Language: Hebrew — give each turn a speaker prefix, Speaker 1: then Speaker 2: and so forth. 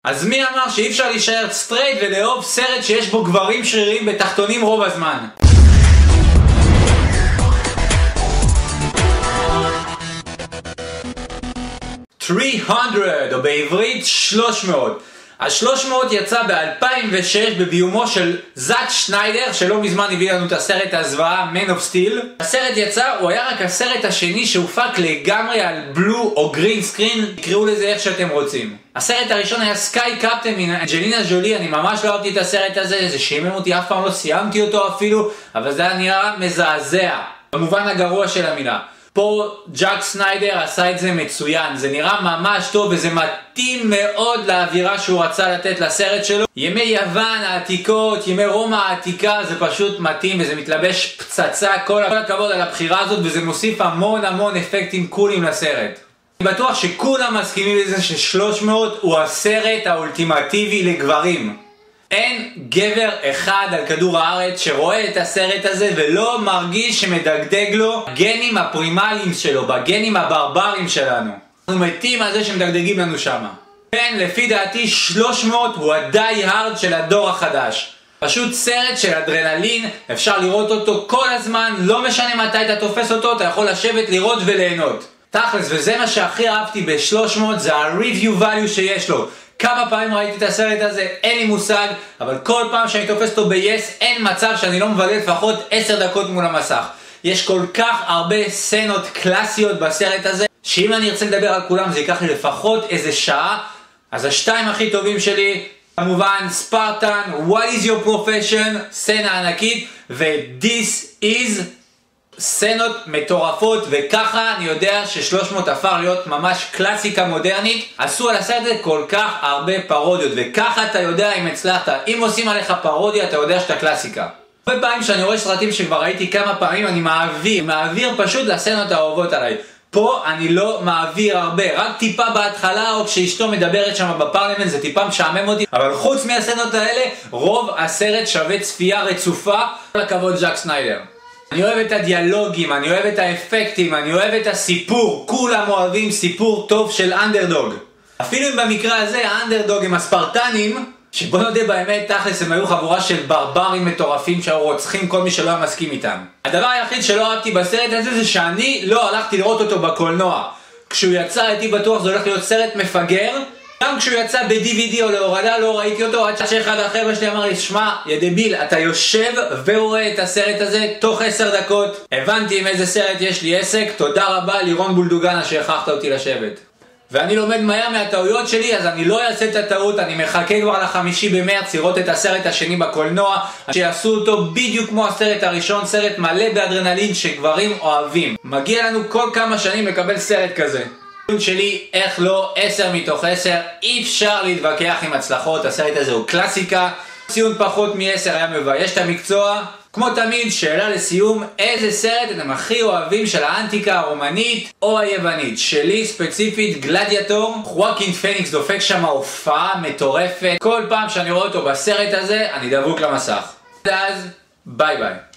Speaker 1: אז מי אמר שאי אפשר להישאר סטרייט ולאהוב סרט שיש בו גברים שרירים בתחתונים רוב הזמן? או בעברית 300. ה-300 יצא ב-2006 בביומו של זאק שניידר, שלא מזמן הביא לנו את הסרט הזוועה Man of Steel. הסרט יצא, הוא היה רק הסרט השני שהופק לגמרי על בלו או גרין סקרין, תקראו לזה איך שאתם רוצים. הסרט הראשון היה סקאי קפטן עם אנג'לינה ג'ולי. אני ממש לא אהבתי את הסרט הזה, זה שימם אותי, אף פעם לא סיימתי אותו אפילו, אבל זה היה נראה מזעזע במובן הגרוע של המילה. פה זאק שניידר עשה את זה מצוין, זה נראה ממש טוב וזה מתאים מאוד לאווירה שהוא רצה לתת לסרט שלו. ימי יוון העתיקות, ימי רומא העתיקה, זה פשוט מתאים וזה מתלבש פצצה. כל הכבוד על הבחירה הזאת, וזה מוסיף המון אפקטים קולים לסרט. אני בטוח שכולם מסכימים לזה ש300 הוא הסרט האולטימטיבי לגברים. אין גבר אחד על כדור הארץ שרואה את הסרט הזה ולא מרגיש שמדגדג לו גנים הפרימליים שלו, בגנים הברברים שלנו. אנחנו מתים על זה שמדגדגים לנו שמה. כן, לפי דעתי 300 הוא הדי הארד של הדור החדש. פשוט סרט של אדרנלין, אפשר לראות אותו כל הזמן, לא משנה מתי אתה תופס אותו, אתה יכול לשבת, לראות וליהנות. תכלס, וזה מה שהכי אהבתי ב300, זה ה-review value שיש לו. כמה פעמים ראיתי את הסרט הזה, אין לי מושג, אבל כל פעם שאני תופס אותו ב-yes, אין מצב שאני לא מבלה לפחות 10 דקות מול המסך. יש כל כך הרבה סצנות קלאסיות בסרט הזה, שאם אני ארצה לדבר על כולם זה ייקח לי לפחות איזה שעה. אז השתיים הכי טובים שלי, כמובן ספרטן, What is your profession, סצנה ענקית, ו-This is, סצנות מטורפות, וככה אני יודע ש300 הפך להיות ממש קלאסיקה מודרנית. עשו על הסרט הזה כל כך הרבה פרודיות, וככה אתה יודע אם הצלחת. אם עושים עליך פרודיה אתה יודע שאתה קלאסיקה. הרבה פעמים שאני רואה סרטים שכבר ראיתי כמה פעמים, אני מעביר פשוט לסצנות האהובות עליי. פה אני לא מעביר הרבה, רק טיפה בהתחלה או כשאשתו מדברת שם בפרלמנט, זה טיפה משעמם אותי, אבל חוץ מהסצנות האלה רוב הסרט שווה צפייה רצופה. כל הכבוד זאק שניידר. אני אוהב את הדיאלוגים, אני אוהב את האפקטים, אני אוהב את הסיפור. כולם אוהבים סיפור טוב של אנדרדוג. אפילו אם במקרה הזה האנדרדוג עם הספרטנים, שבוא נודה באמת, תכלס הם היו חבורה של ברברים מטורפים שהיו רוצחים כל מי שלא היה מסכים איתם. הדבר היחיד שלא אהבתי בסרט הזה זה שאני לא הלכתי לראות אותו בקולנוע. כשהוא יצא הייתי בטוח זה הולך להיות סרט מפגר. גם כשהוא יצא ב-DVD או להורדה לא ראיתי אותו, עד שאחד החבר'ה שלי אמר לי, שמע, יא דביל, אתה יושב ורואה את הסרט הזה תוך 10 דקות. הבנתי עם איזה סרט יש לי עסק, תודה רבה לירון בולדוגנה שהכרחת אותי לשבת. ואני לומד מהר מהטעויות שלי, אז אני לא אעשה את הטעות, אני מחכה כבר ל5 במרץ לראות את הסרט השני בקולנוע, שיעשו אותו בדיוק כמו הסרט הראשון, סרט מלא באדרנלין שגברים אוהבים. מגיע לנו כל כמה שנים לקבל סרט כזה. שלי, איך לא, 10 מתוך 10, אי אפשר להתווכח עם הצלחות, הסרט הזה הוא קלאסיקה. ציון פחות מ10 היה מבייש את המקצוע. כמו תמיד, שאלה לסיום, איזה סרט אתם הכי אוהבים של האנטיקה הרומנית או היוונית? שלי ספציפית גלדיאטור, חואקין פניקס דופק שם הופעה מטורפת, כל פעם שאני רואה אותו בסרט הזה אני דבוק למסך. אז ביי ביי.